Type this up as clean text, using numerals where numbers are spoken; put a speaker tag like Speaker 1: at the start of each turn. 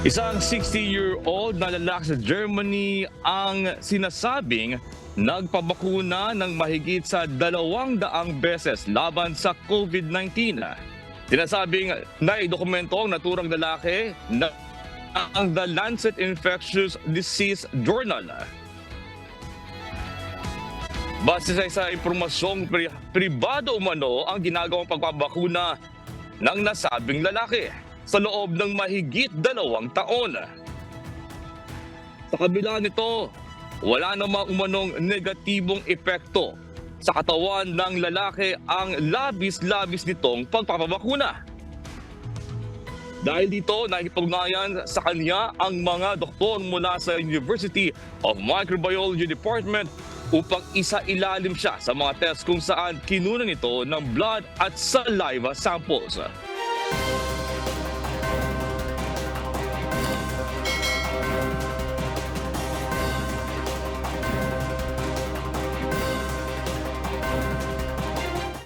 Speaker 1: Isang 60-year-old na lalaki sa Germany ang sinasabing nagpabakuna ng mahigit sa 200 beses laban sa COVID-19. Sinasabing naidokumento ang naturang lalaki na ang The Lancet Infectious Disease Journal. Base sa impormasyong pribado umano ang ginagawang pagpapabakuna ng nasabing lalaki sa loob ng mahigit 2 taon. Sa kabila nito, wala namang umanong negatibong epekto sa katawan ng lalaki ang labis-labis nitong pagpapabakuna. Dahil dito, nakikipag-ugnayan sa kanya ang mga doktor mula sa University of Microbiology Department upang isa-ilalim siya sa mga test kung saan kinunan ito ng blood at saliva samples.